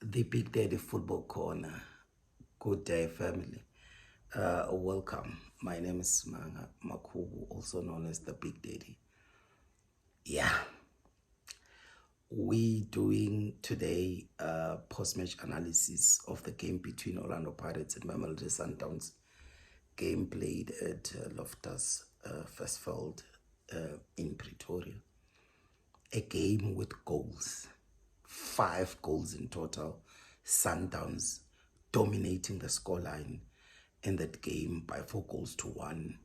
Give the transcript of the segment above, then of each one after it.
The Big Daddy Football Corner. Good day, family. Welcome. My name is Simanga Makhubu, also known as the Big Daddy. Yeah, we doing today post-match analysis of the game between Orlando Pirates and Mamelodi Sundowns. Game played at Loftus Versfeld in Pretoria. A game with goals. 5 goals in total. Sundowns dominating the scoreline in that game by 4-1.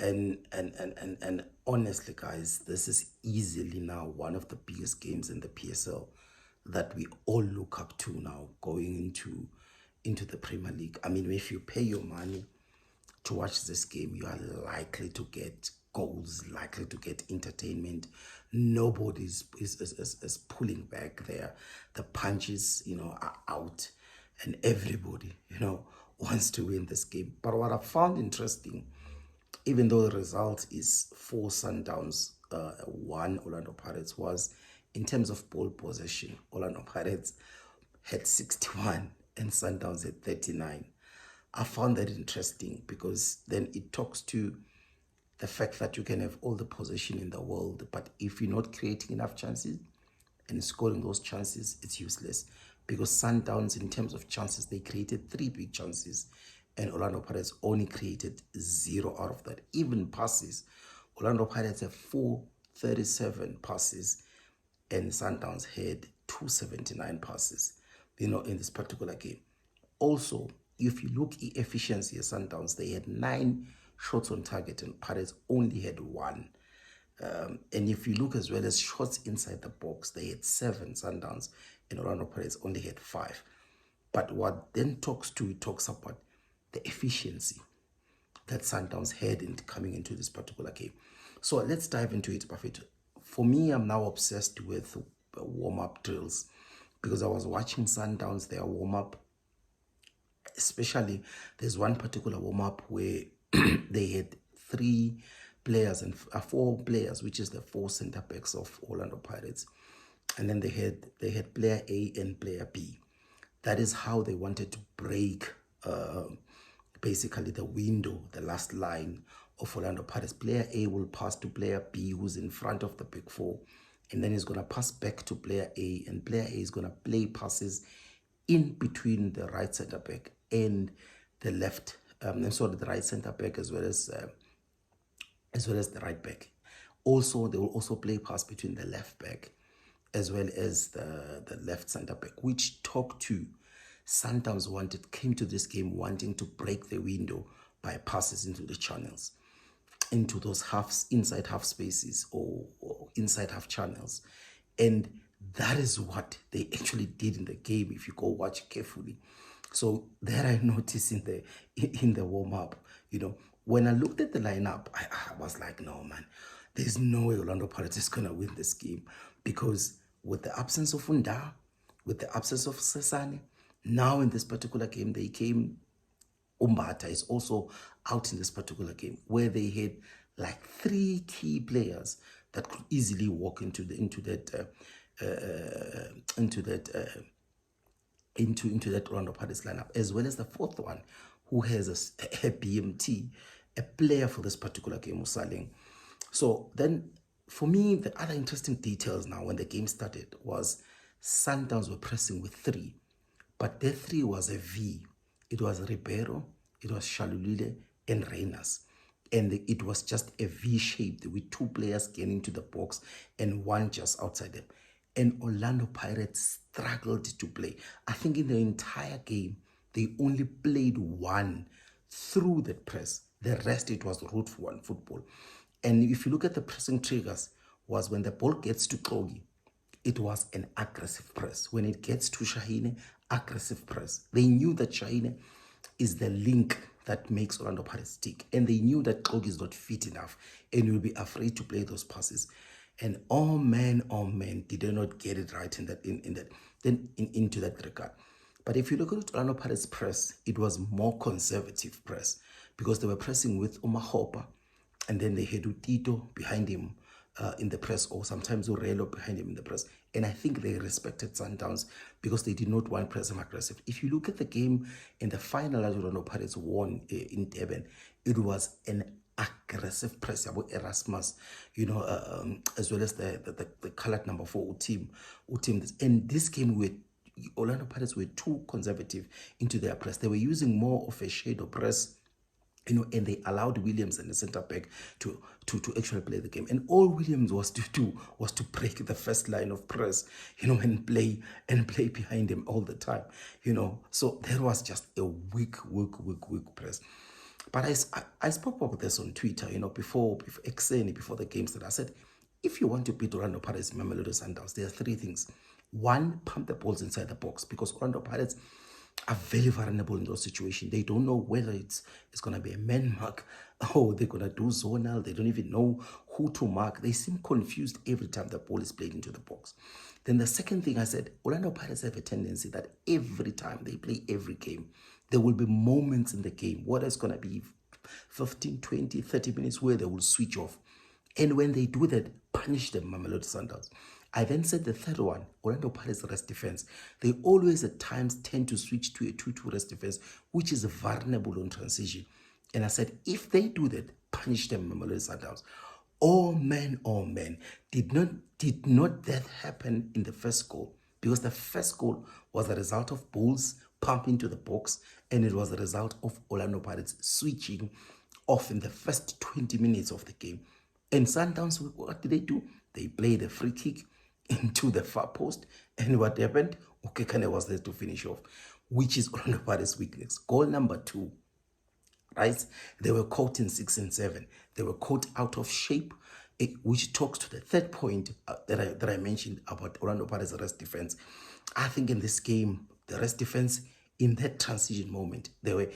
And honestly, guys, this is easily now one of the biggest games in the PSL that we all look up to now going into the Premier League. I mean, if you pay your money to watch this game, you are likely to get goals, likely to get entertainment. Nobody is pulling back there. The punches, are out, and everybody, wants to win this game. But what I found interesting, even though the result is 4 Sundowns, 1 Orlando Pirates, was in terms of ball possession, Orlando Pirates had 61 and Sundowns had 39. I found that interesting because then it talks to the fact that you can have all the possession in the world, but if you're not creating enough chances and scoring those chances, it's useless. Because Sundowns, in terms of chances, they created 3 big chances, and Orlando Pirates only created 0 out of that. Even passes, Orlando Pirates have 437 passes, and Sundowns had 279 passes, in this particular game. Also, if you look at efficiency of Sundowns, they had 9 shots on target and Pirates only had 1. And if you look as well as shots inside the box, they had 7 Sundowns and Orlando Pirates only had 5. But what then talks about the efficiency that Sundowns had in coming into this particular game. So let's dive into it, Buffett. For me, I'm now obsessed with warm-up drills because I was watching Sundowns, their warm-up. Especially, there's one particular warm-up where they had 3 players and 4 players, which is the 4 center backs of Orlando Pirates, and then they had player A and player B. That is how they wanted to break basically the window, the last line of Orlando Pirates. Player A will pass to player B, who's in front of the big 4, and then he's going to pass back to player A, and player A is going to play passes in between the right center back and the left, the right center back as well as the right back. Also, they will also play pass between the left back as well as the left center back, which talked to Sundowns came to this game wanting to break the window by passes into the channels, into those inside half spaces or inside half channels. And that is what they actually did in the game if you go watch carefully. So there I noticed in the warm-up, when I looked at the lineup, I was like, no, man, there's no way Orlando Pirates is going to win this game, because with the absence of Unda, with the absence of Sesane, now in this particular game, they came, Umbata is also out in this particular game, where they had like 3 key players that could easily walk into that Orlando Pirates lineup, as well as the 4th one, who has a BMT, a player for this particular game, Usaling. So then, for me, the other interesting details now when the game started was Sundowns were pressing with 3, but their 3 was a V. It was Ribeiro, it was Shalulile, and Reyners. And it was just a V-shaped with 2 players getting into the box and 1 just outside them. And Orlando Pirates struggled to play. I think in the entire game, they only played 1 through that press. The rest, it was route for 1 football. And if you look at the pressing triggers, was when the ball gets to Klogi, it was an aggressive press. When it gets to Shahine, aggressive press. They knew that Shahine is the link that makes Orlando Pirates stick. And they knew that Klogi is not fit enough and will be afraid to play those passes. And oh man, did they not get it right into that regard. But if you look at Orlando Pirates press, it was more conservative press because they were pressing with Umahopa, and then they had Utito behind him, in the press, or sometimes Urelo behind him in the press. And I think they respected Sundowns because they did not want press and aggressive. If you look at the game in the final, as Orlando Pirates won in Durban, it was an aggressive press about Erasmus, as well as the colored number 4 team. And this game, Orlando Pirates were too conservative into their press. They were using more of a shadow press, and they allowed Williams and the centre back to actually play the game. And all Williams was to do was to break the first line of press, and play behind him all the time, So there was just a weak press. But I spoke about this on Twitter, before the games, that I said, if you want to beat Orlando Pirates, Mamelodi Sundowns, there are 3 things. 1, pump the balls inside the box, because Orlando Pirates are very vulnerable in those situations. They don't know whether it's going to be a man mark or they're going to do zonal. They don't even know who to mark. They seem confused every time the ball is played into the box. Then the second thing I said, Orlando Pirates have a tendency that every time they play every game, there will be moments in the game, whether it's going to be 15, 20, 30 minutes, where they will switch off. And when they do that, punish them, Mamelodi Sundowns. I then said the third one, Orlando Pirates rest defense. They always at times tend to switch to a 2-2 rest defense, which is vulnerable on transition. And I said, if they do that, punish them, Mamelodi Sundowns. Oh man, did not that happen in the first goal? Because the first goal was a result of Bulls pumping to the box, and it was a result of Orlando Pirates switching off in the first 20 minutes of the game. And Sundowns, what did they do? They played a free kick into the far post, and what happened? Okekane was there to finish off, which is Orlando Pirates' weakness. Goal number 2, right? They were caught in 6 and 7. They were caught out of shape, which talks to the third point that I mentioned about Orlando Pirates' rest defense. I think in this game, the rest defense, in that transition moment, they were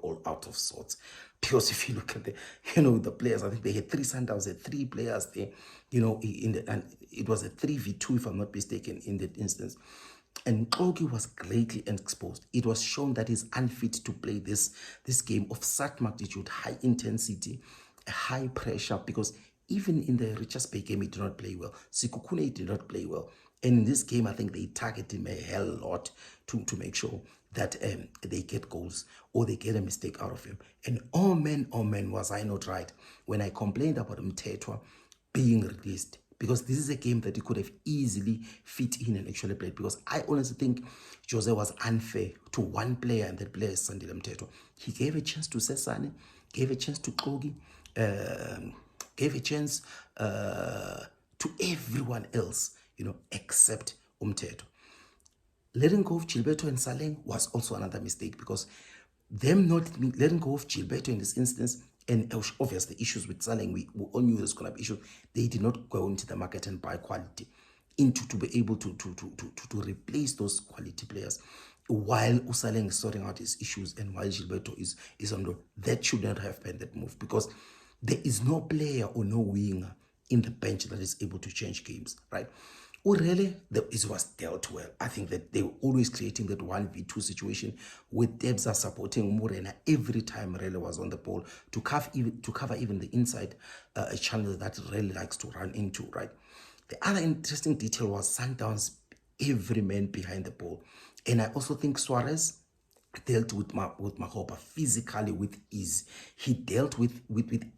all out of sorts. Because if you look at the players, I think they had 3 Sundowns, had 3 players there, and it was a 3v2, if I'm not mistaken, in that instance. And Kogi was greatly exposed. It was shown that he's unfit to play this game of such magnitude, high intensity, high pressure, because even in the Richards Bay game, he did not play well. Sikukune did not play well. And in this game, I think they targeted him a hell lot to make sure that they get goals or they get a mistake out of him. And oh man, was I not right when I complained about Mtetwa being released, because this is a game that he could have easily fit in and actually played. Because I honestly think Jose was unfair to one player, and that player is Sandile Mtetwa. He gave a chance to Sesane, gave a chance to Kogi, gave a chance to everyone else, except Umtetwa. Letting go of Gilberto and Saleng was also another mistake, because them not letting go of Gilberto in this instance, and obviously issues with Saleng, we all knew there's going to be issues. They did not go into the market and buy quality to be able to replace those quality players, while Usaleng is sorting out his issues and while Gilberto is on loan. That should not have been that move, because there is no player or no winger in the bench that is able to change games, right? Really, it was dealt well. I think that they were always creating that 1v2 situation with Debza supporting Morena every time Rele was on the ball to cover even the inside channel that Rele likes to run into, right? The other interesting detail was Sundowns, every man behind the ball. And I also think Suarez dealt with Makhubu physically with ease. He dealt with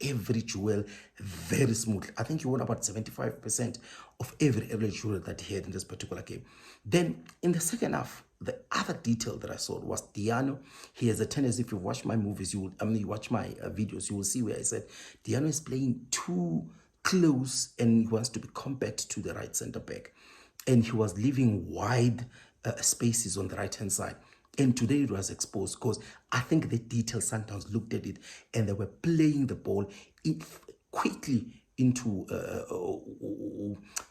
every duel very smoothly. I think he won about 75% of every duel that he had in this particular game. Then in the second half, the other detail that I saw was Diano. He has a tendency, if you watch my movies, you watch my videos, you will see where I said Diano is playing too close and he wants to be compact to the right centre back. And he was leaving wide spaces on the right-hand side. And today it was exposed, because I think the detail Sundowns looked at it and they were playing the ball quickly into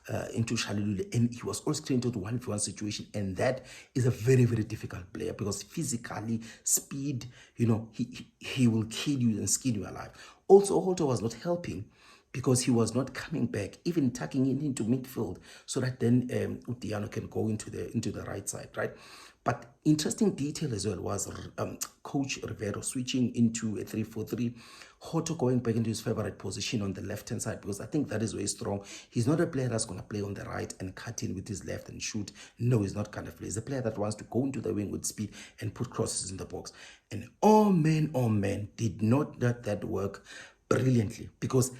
Shalulule, and he was also into the 1v1 situation, and that is a very, very difficult player, because physically, speed, he will kill you and skin you alive. Also, Holter was not helping, because he was not coming back, even tucking in into midfield, so that then Udiano can go into the right side, right? But interesting detail as well was Coach Rivero switching into a 3-4-3, Hoto going back into his favorite position on the left-hand side, because I think that is very strong. He's not a player that's going to play on the right and cut in with his left and shoot. No, he's not kind of player. He's a player that wants to go into the wing with speed and put crosses in the box. And oh man, did not let that work brilliantly, because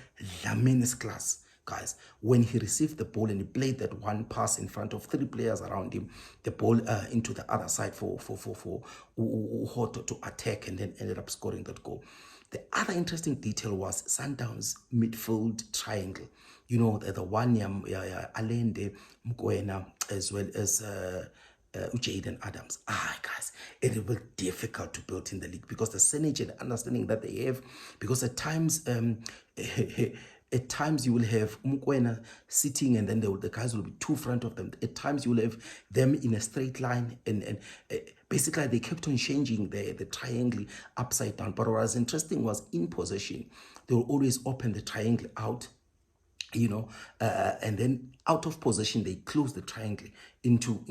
Lamin is class. Guys, when he received the ball and he played that one pass in front of three players around him, the ball into the other side for Hoto to attack, and then ended up scoring that goal. The other interesting detail was Sundowns midfield triangle. You know, the one Alende Mkwena as well as Jaden Adams. Guys, it will be difficult to build in the league, because the synergy and understanding that they have, because at times at times you will have Mukwena sitting, and then the guys will be two front of them. At times you will have them in a straight line, and basically they kept on changing the triangle upside down. But what was interesting was in possession, they will always open the triangle out, you know, and then out of possession they close the triangle into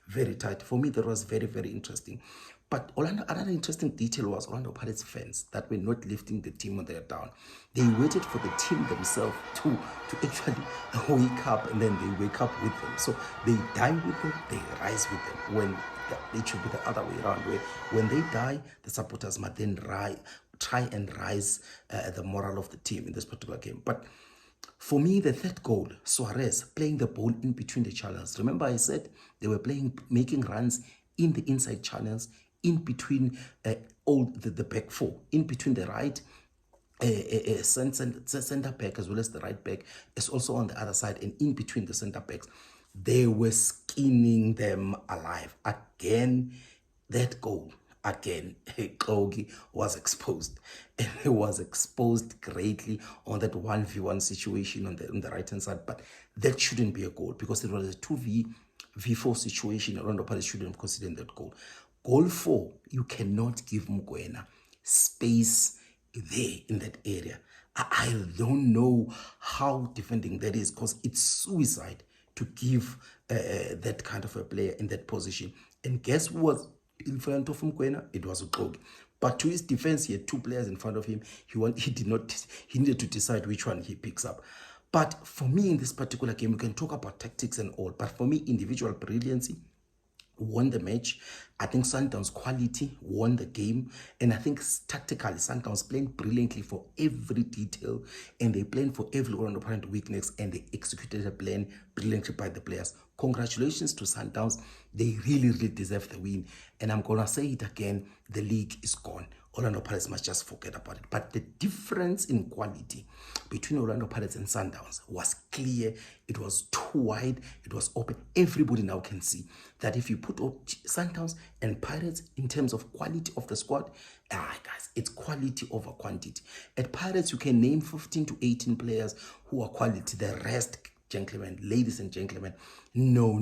very tight. For me, that was very interesting. But another interesting detail was Orlando Pirates fans that were not lifting the team when they are down. They waited for the team themselves to actually wake up, and then they wake up with them. So they die with them, they rise with them. When it should be the other way around, where when they die, the supporters might then try and rise the morale of the team in this particular game. But for me, the third goal, Suarez playing the ball in between the channels. Remember I said they were making runs in the inside channels, in between all the back four, in between the right center back as well as the right back, is also on the other side, and in between the center backs. They were skinning them alive. Again, that goal, again, Kogi was exposed, and he was exposed greatly on that 1v1 situation on the right hand side. But that shouldn't be a goal, because it was a 2v4 situation. Orlando Pirates shouldn't have considered that goal. Goal 4, you cannot give Mukwena space there in that area. I don't know how defending that is, because it's suicide to give that kind of a player in that position. And guess who was in front of Mukwena? It was Ukogi. But to his defense, he had two players in front of him. He needed to decide which one he picks up. But for me, in this particular game, we can talk about tactics and all, but for me, individual brilliancy won the match. I think Sundowns quality won the game, and I think tactically Sundowns played brilliantly for every detail, and they played for every one opponent weakness, and they executed a plan brilliantly by the players. Congratulations to Sundowns. They really deserve the win, and I'm gonna say it again, the league is gone. Orlando Pirates must just forget about it. But the difference in quality between Orlando Pirates and Sundowns was clear. It was too wide. It was open. Everybody now can see that if you put Sundowns and Pirates in terms of quality of the squad, guys, it's quality over quantity. At Pirates, you can name 15 to 18 players who are quality. The rest, gentlemen, ladies and gentlemen, no.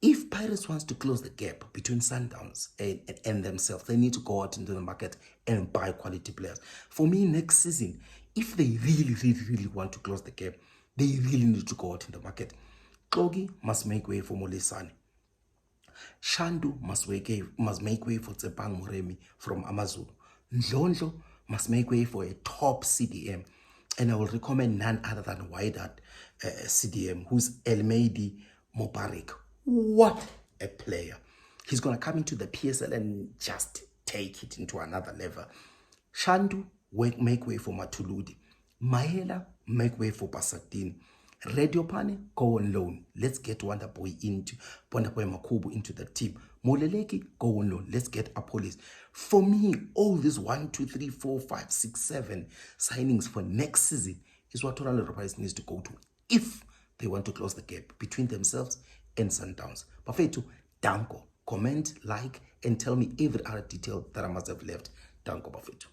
If Pirates wants to close the gap between Sundowns and themselves, they need to go out into the market and buy quality players. For me, next season, if they really want to close the gap, they really need to go out in the market. Kogi must make way for Molisane. Shandu must make way for Tsepang Moremi from Amazulu. Ndlondlo must make way for a top CDM. And I will recommend none other than Wydad CDM, who's Elmeidi Mobarik. What a player. He's going to come into the PSL and just take it into another level. Shandu, make way for Matuludi. Mahela, make way for Pasadena. Radio Pane, go on loan. Let's get Wonderboy Makhubu into the team. Moleleki, go on loan. Let's get Apolis. For me, all these 1, 2, 3, 4, 5, 6, 7 signings for next season is what Orlando Pirates needs to go to if they want to close the gap between themselves and Sundowns. Bafethu, danko. Comment, like, and tell me every other detail that I must have left. Danko Bafethu.